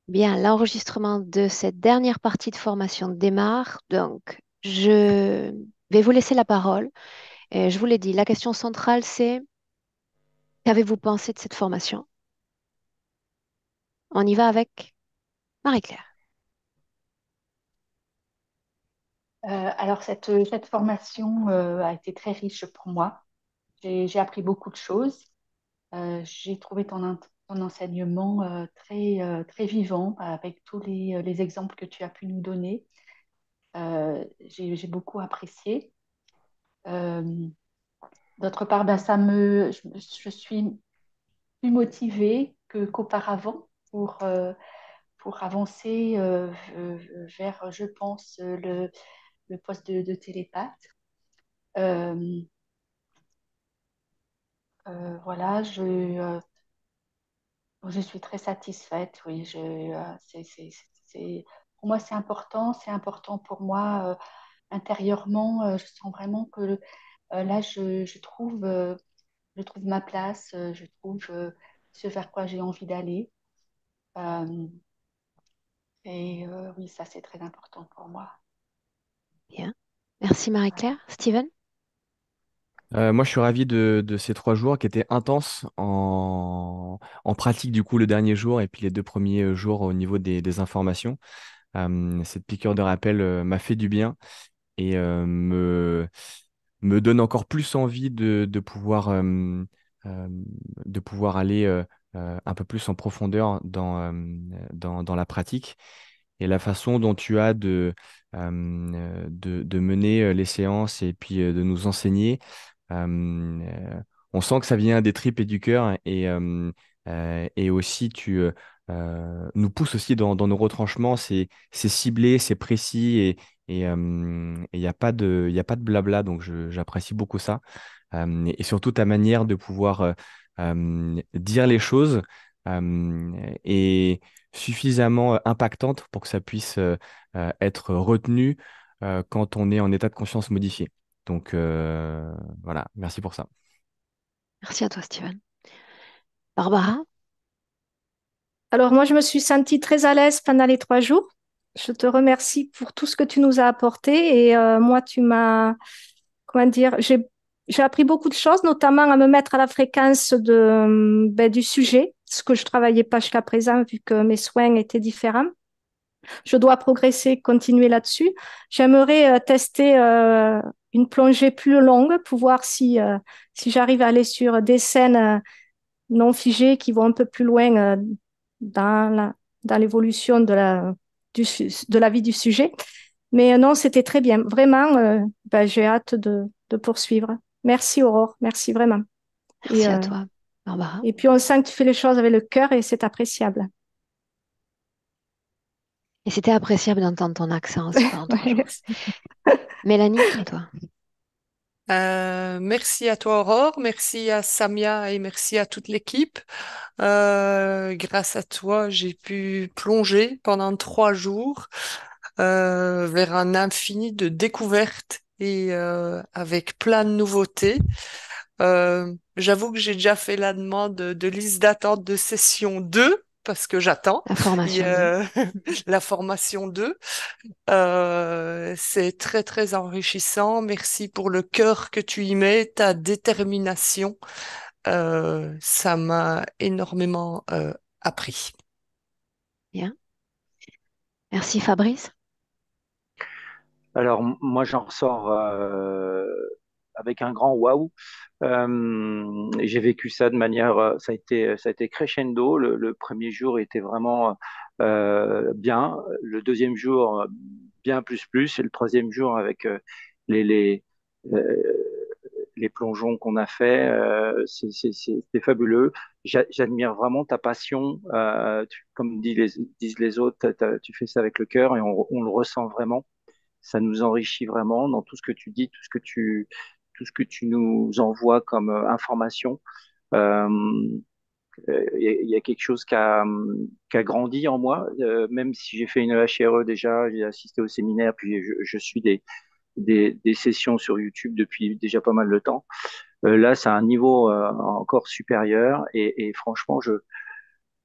Bien, l'enregistrement de cette dernière partie de formation démarre. Donc, je vais vous laisser la parole. Et je vous l'ai dit, la question centrale, c'est qu'avez-vous pensé de cette formation? On y va avec Marie-Claire. Alors, cette formation a été très riche pour moi. J'ai appris beaucoup de choses. J'ai trouvé ton enseignement très vivant avec tous les exemples que tu as pu nous donner. J'ai beaucoup apprécié. Euh, D'autre part, ben, je suis plus motivée qu'auparavant pour avancer vers, je pense, le poste de télépathe. Euh, voilà, je suis très satisfaite, oui. Pour moi, c'est important pour moi intérieurement. Je sens vraiment que là, je trouve ma place, je trouve ce vers quoi j'ai envie d'aller. Euh, oui, ça, c'est très important pour moi. Bien. Merci Marie-Claire. Voilà. Steven? Moi, je suis ravi de ces 3 jours qui étaient intenses en pratique, du coup, le dernier jour et puis les 2 premiers jours au niveau des informations. Cette piqûre de rappel m'a fait du bien et me donne encore plus envie euh, de pouvoir aller un peu plus en profondeur dans la pratique et la façon dont tu as de mener les séances et puis de nous enseigner. On sent que ça vient des tripes et du cœur et aussi nous pousse aussi dans nos retranchements. C'est ciblé, c'est précis et il n'y a pas y a pas de blabla. Donc j'apprécie beaucoup ça. Et surtout ta manière de pouvoir dire les choses est suffisamment impactante pour que ça puisse être retenu quand on est en état de conscience modifié. Donc voilà, merci pour ça. Merci à toi, Steven. Barbara? Alors moi, je me suis sentie très à l'aise pendant les 3 jours. Je te remercie pour tout ce que tu nous as apporté et moi, tu m'as, comment dire, j'ai appris beaucoup de choses, notamment à me mettre à la fréquence du sujet, ce que je travaillais pas jusqu'à présent vu que mes soins étaient différents. Je dois progresser, continuer là-dessus. J'aimerais tester une plongée plus longue pour voir si j'arrive à aller sur des scènes non figées qui vont un peu plus loin dans dans l'évolution de la vie du sujet. Mais non, c'était très bien. Vraiment, j'ai hâte de poursuivre. Merci Aurore, merci vraiment. Et, Merci à toi, Barbara. et puis on sent que tu fais les choses avec le cœur et c'est appréciable. Et c'était appréciable d'entendre ton accent aussi pendant 3 jours. Merci. Mélanie, à toi. Merci à toi, Aurore, merci à Samia et merci à toute l'équipe. Grâce à toi, j'ai pu plonger pendant 3 jours vers un infini de découvertes et avec plein de nouveautés. J'avoue que j'ai déjà fait la demande de liste d'attente de session 2 parce que j'attends La formation 2. la formation 2. C'est très, très enrichissant. Merci pour le cœur que tu y mets, ta détermination. Ça m'a énormément appris. Bien. Merci Fabrice. Alors, moi, j'en ressors avec un grand waouh. J'ai vécu ça de manière, ça a été crescendo. Le premier jour était vraiment bien. Le deuxième jour, bien plus plus. Et le troisième jour, avec les, les, euh, les plongeons qu'on a fait, c'était fabuleux. J'admire vraiment ta passion. Comme disent les autres, tu fais ça avec le cœur et on le ressent vraiment. Ça nous enrichit vraiment dans tout ce que tu dis, tout ce que tu nous envoies comme information. Euh, il y a quelque chose qui a grandi en moi, même si j'ai fait une HRE déjà, j'ai assisté au séminaire, puis je suis des sessions sur YouTube depuis déjà pas mal de temps. Là, c'est un niveau encore supérieur et franchement,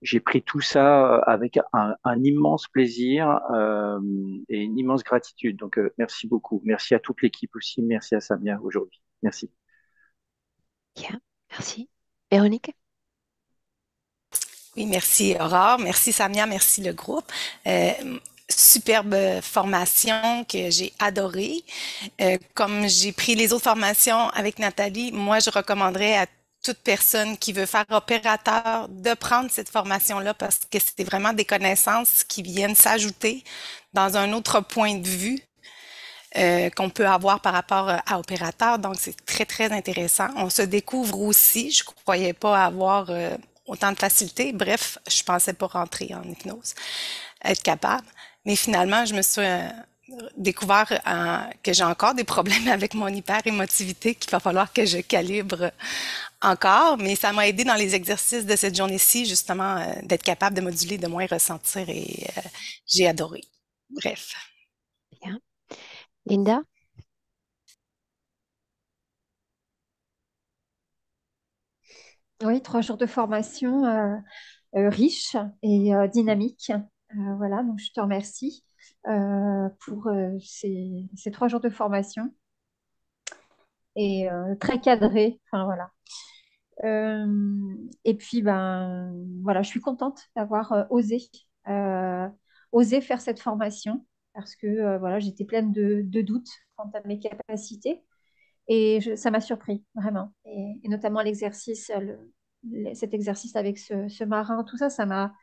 j'ai pris tout ça avec un immense plaisir et une immense gratitude. Donc, merci beaucoup. Merci à toute l'équipe aussi. Merci à Samia aujourd'hui. Merci. Bien, merci. Véronique? Oui, merci Aurore, merci Samia, merci le groupe. Euh, Superbe formation que j'ai adorée. Comme j'ai pris les autres formations avec Nathalie, moi je recommanderais à toute personne qui veut faire opérateur de prendre cette formation-là parce que c'est vraiment des connaissances qui viennent s'ajouter dans un autre point de vue qu'on peut avoir par rapport à opérateur. Donc, c'est très, très intéressant. On se découvre aussi. Je croyais pas avoir autant de facilité. Bref, je pensais pas rentrer en hypnose, être capable. Mais finalement, je me suis découvert que j'ai encore des problèmes avec mon hyper-émotivité qu'il va falloir que je calibre encore. Mais ça m'a aidé dans les exercices de cette journée-ci, justement, d'être capable de moduler, de moins ressentir et j'ai adoré. Bref. Bien. Linda? Oui, 3 jours de formation riche et dynamique. Voilà, donc je te remercie pour ces 3 jours de formation et très cadré. Enfin voilà. Et puis ben voilà, je suis contente d'avoir euh, osé faire cette formation parce que voilà, j'étais pleine de doutes quant à mes capacités. Et ça m'a surpris, vraiment. Et notamment l'exercice, cet exercice avec ce marin, tout ça, ça m'a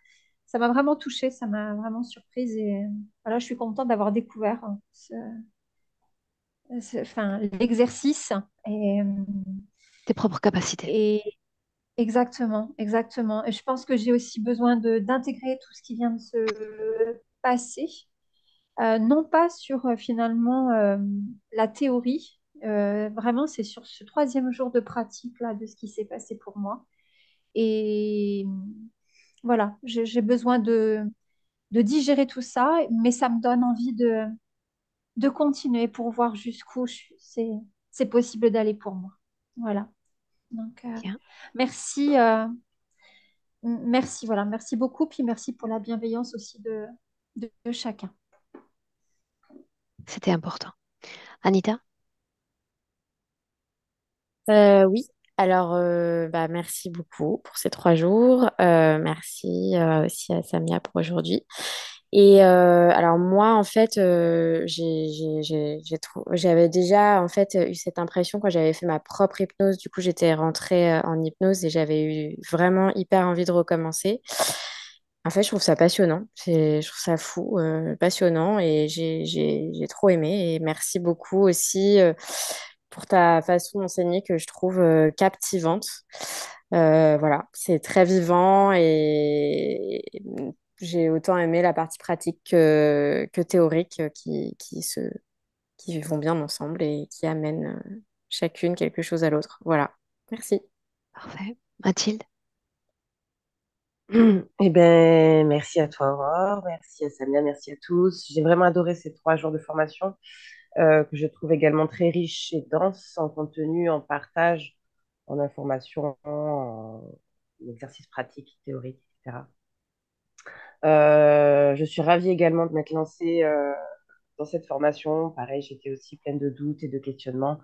vraiment touchée, ça m'a vraiment surprise. Et voilà, je suis contente d'avoir découvert enfin, l'exercice. Tes propres capacités. Et exactement, exactement. Et je pense que j'ai aussi besoin d'intégrer tout ce qui vient de se passer. Non pas sur finalement la théorie. Vraiment, c'est sur ce 3e jour de pratique là, de ce qui s'est passé pour moi. Et voilà, j'ai besoin de digérer tout ça, mais ça me donne envie de continuer pour voir jusqu'où c'est possible d'aller pour moi. Voilà. Donc, Bien. merci, merci, voilà, merci beaucoup, puis merci pour la bienveillance aussi de chacun. C'était important. Anita? Oui, alors bah, merci beaucoup pour ces 3 jours. Merci aussi à Samia pour aujourd'hui. Et alors moi, en fait, j'avais déjà en fait eu cette impression quand j'avais fait ma propre hypnose. Du coup, j'étais rentrée en hypnose et j'avais eu vraiment hyper envie de recommencer. En fait, je trouve ça passionnant. Je trouve ça fou, passionnant et j'ai trop aimé. Et merci beaucoup aussi pour ta façon d'enseigner que je trouve captivante. Voilà, c'est très vivant et j'ai autant aimé la partie pratique que théorique qui vont bien ensemble et qui amènent chacune quelque chose à l'autre. Voilà, merci. Parfait. Mathilde? Eh ben, merci à toi, Aurore, merci à Samia, merci à tous. J'ai vraiment adoré ces 3 jours de formation que je trouve également très riches et denses en contenu, en partage, en information, en exercice pratique, théorique, etc. Je suis ravie également de m'être lancée dans cette formation. Pareil, j'étais aussi pleine de doutes et de questionnements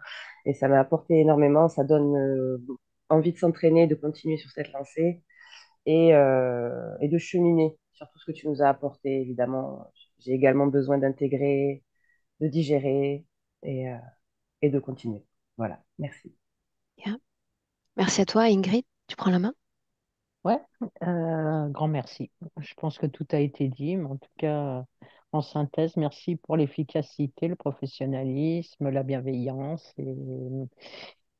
et ça m'a apporté énormément. Ça donne envie de s'entraîner, de continuer sur cette lancée et de cheminer sur tout ce que tu nous as apporté. Évidemment, j'ai également besoin d'intégrer, de digérer et, euh, et de continuer. Voilà, merci. Bien. Merci à toi, Ingrid. Tu prends la main? Ouais, grand merci. Je pense que tout a été dit, mais en tout cas, en synthèse, merci pour l'efficacité, le professionnalisme, la bienveillance. Et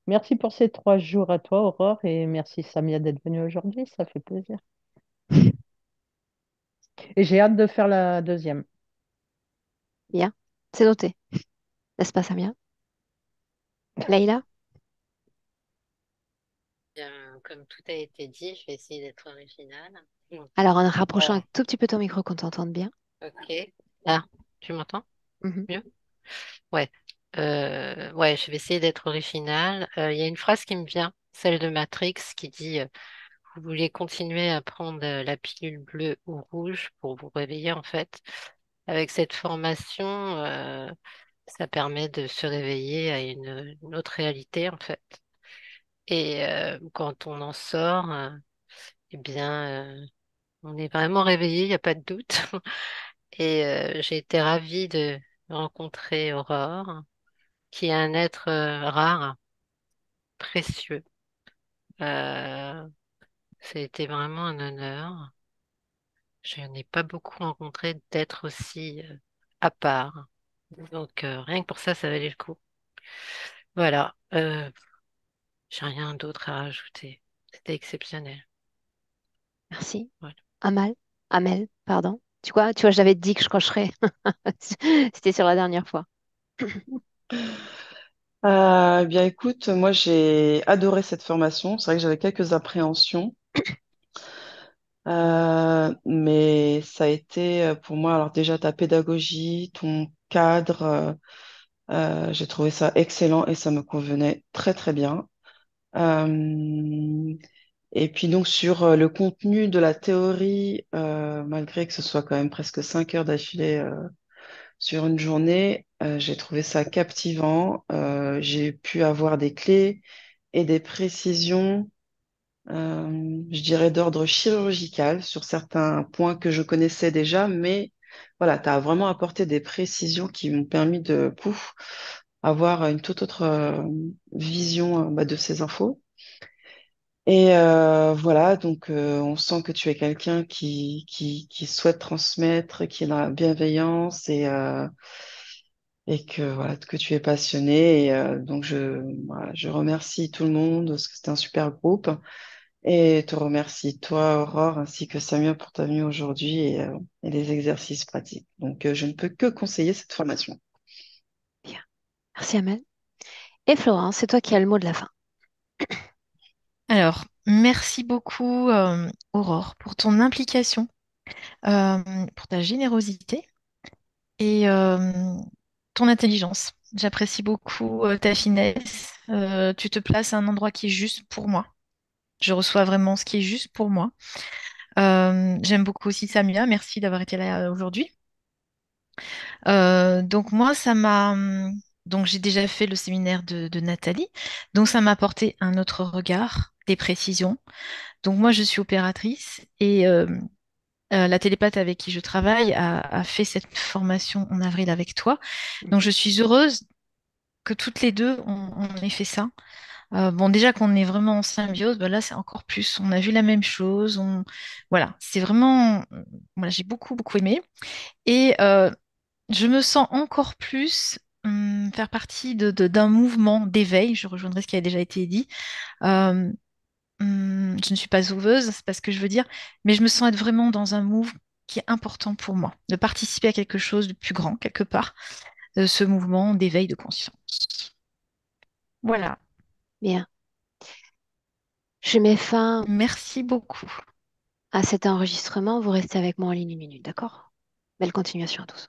merci pour ces 3 jours à toi, Aurore, et merci Samia d'être venue aujourd'hui, ça fait plaisir. Et j'ai hâte de faire la deuxième. Bien. C'est noté. N'est-ce pas, Samia? Leïla? Bien, comme tout a été dit, je vais essayer d'être originale. Alors, en rapprochant Euh, un tout petit peu ton micro qu'on t'entende bien. ok. Ah, tu m'entends Mhm. mieux? Ouais. Ouais, je vais essayer d'être originale. Il y a une phrase qui me vient, celle de Matrix, qui dit vous vouliez continuer à prendre la pilule bleue ou rouge pour vous réveiller, en fait, avec cette formation, ça permet de se réveiller à une autre réalité, en fait. Et quand on en sort, eh bien, on est vraiment réveillé, il n'y a pas de doute. Et j'ai été ravie de rencontrer Aurore, qui est un être rare, précieux. Euh, Ça a été vraiment un honneur. Je n'ai pas beaucoup rencontré d'êtres aussi à part. Donc rien que pour ça, ça valait le coup. Voilà, j'ai rien d'autre à rajouter. C'était exceptionnel. Merci. Voilà. Amal, Amel, pardon. Tu vois, j'avais dit que je cocherais. C'était sur la dernière fois. Eh bien, écoute, moi j'ai adoré cette formation. C'est vrai que j'avais quelques appréhensions, mais ça a été pour moi, alors déjà ta pédagogie, ton cadre, j'ai trouvé ça excellent et ça me convenait très très bien. Euh, et puis donc sur le contenu de la théorie, malgré que ce soit quand même presque 5 heures d'affilée sur une journée, j'ai trouvé ça captivant. J'ai pu avoir des clés et des précisions, je dirais d'ordre chirurgical sur certains points que je connaissais déjà, mais voilà, tu as vraiment apporté des précisions qui m'ont permis de pouf, avoir une toute autre vision bah, de ces infos. Et voilà, donc on sent que tu es quelqu'un qui souhaite transmettre, qui est dans la bienveillance et que voilà, que tu es passionné. Et donc voilà, je remercie tout le monde parce que c'était un super groupe. Et te remercie toi, Aurore, ainsi que Samia pour ta venue aujourd'hui et les exercices pratiques. Donc je ne peux que conseiller cette formation. Bien. Merci, Amel. Et Florence, c'est toi qui as le mot de la fin. Alors, merci beaucoup, Aurore, pour ton implication, pour ta générosité et ton intelligence. J'apprécie beaucoup ta finesse. Tu te places à un endroit qui est juste pour moi. Je reçois vraiment ce qui est juste pour moi. J'aime beaucoup aussi Samia. Merci d'avoir été là aujourd'hui. Donc moi, donc j'ai déjà fait le séminaire de Nathalie. Donc ça m'a apporté un autre regard, des précisions. Donc moi, je suis opératrice et la télépathe avec qui je travaille a fait cette formation en avril avec toi. Donc je suis heureuse que toutes les deux on ait fait ça. Bon, déjà qu'on est vraiment en symbiose, ben là c'est encore plus. On a vu la même chose. Voilà, c'est vraiment. Voilà, j'ai beaucoup beaucoup aimé et je me sens encore plus faire partie d'un mouvement d'éveil. Je rejoindrai ce qui a déjà été dit. Euh, je ne suis pas sauveuse, c'est pas ce que je veux dire, mais je me sens être vraiment dans un move qui est important pour moi, de participer à quelque chose de plus grand, quelque part, de ce mouvement d'éveil de conscience. Voilà. Bien. Je mets fin Merci beaucoup. à cet enregistrement. Vous restez avec moi en ligne une minute, d'accord? Belle continuation à tous.